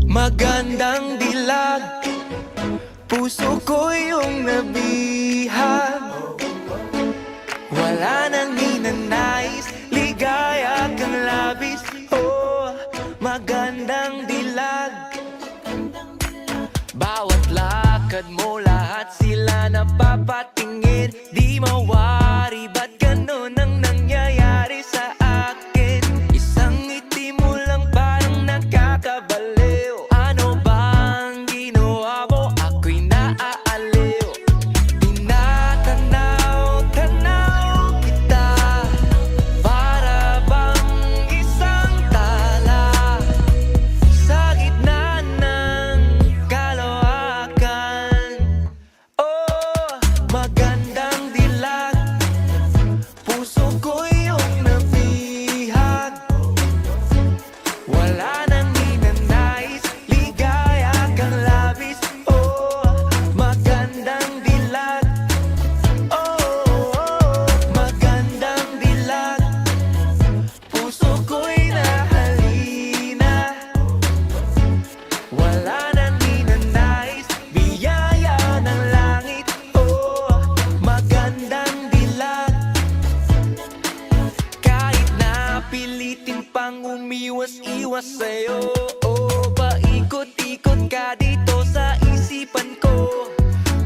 Magandang dilag, puso ko yung nabihag. Wala nang ninanais, ligaya kang labis. Oh, magandang dilag. Bawat lakad mo, lahat sila napapatingin. Di mawari, ba't ganun ang nangyayari sa akin? Isang ngiti mo lang parang nakakabaliw. Ano bang ginawa mo? Ako'y naaaliw. Tinatanaw-tanaw kita, para bang isang tala sa gitna ng kalawakan. Oh, magandang dilag, puso ko yung nabihag. Wala nang ninanais, ligaya kang labis. Oh, magandang dilag. Oh, magandang dilag, puso ko'y nahalina. Wala nang ninanais, biyaya ng langit. Oh, magandang dilag. Kahit na pilitin pang umiwas-iwas sa'yo, oh, paikot-ikot ka dito sa isipan ko.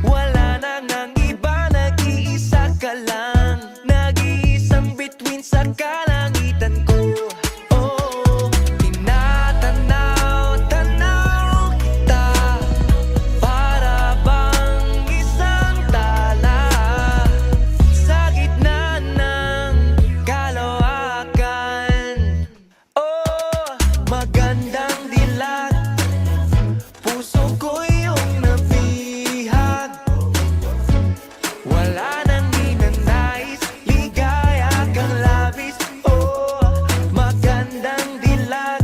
Wala nang ang iba, nag-iisa ka lang, nag-iisang bituin sa kalangitan ko. Oh, tinatanaw-tanaw kita, para bang isang tala sa gitna ng kalawakan. Oh, magandang dilag, puso ko yung nabihag. Wala nang ninanais, ligaya kang labis. Oh, magandang dilag.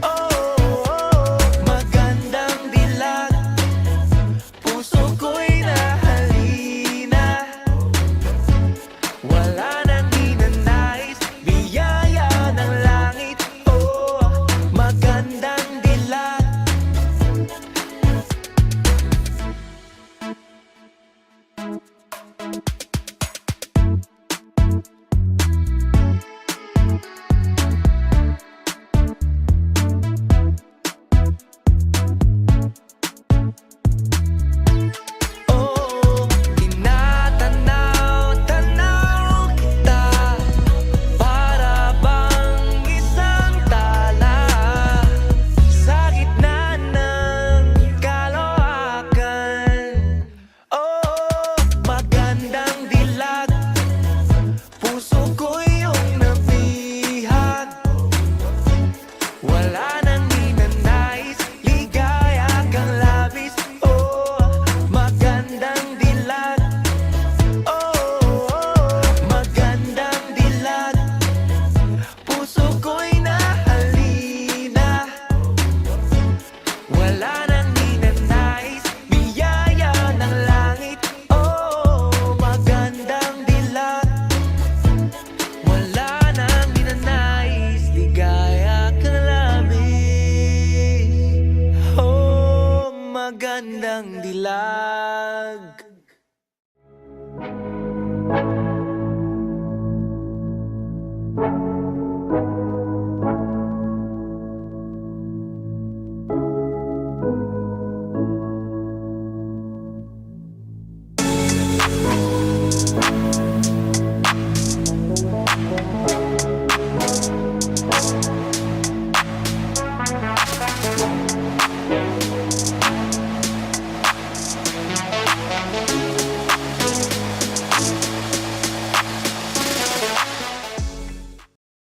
Oh, magandang dilag, puso ko'y nahalina. Wala nang ninanais, biyaya ng langit. Oh, magandang dilag. Oh, tinatanaw-tanaw kita, para bang isang tala sa gitna ng kalawakan. Oh, magandang dilag, puso ko yung nabihag. Wala nang ninanais, ligaya kang labis. Oh, magandang dilag. Oh, magandang dilag, puso ko'y nahalina. Wala nang ninanais, biyaya ng langit. Oh, magandang dilag. Wala nang ninanais, ligaya kang labis. Oh, magandang dilag.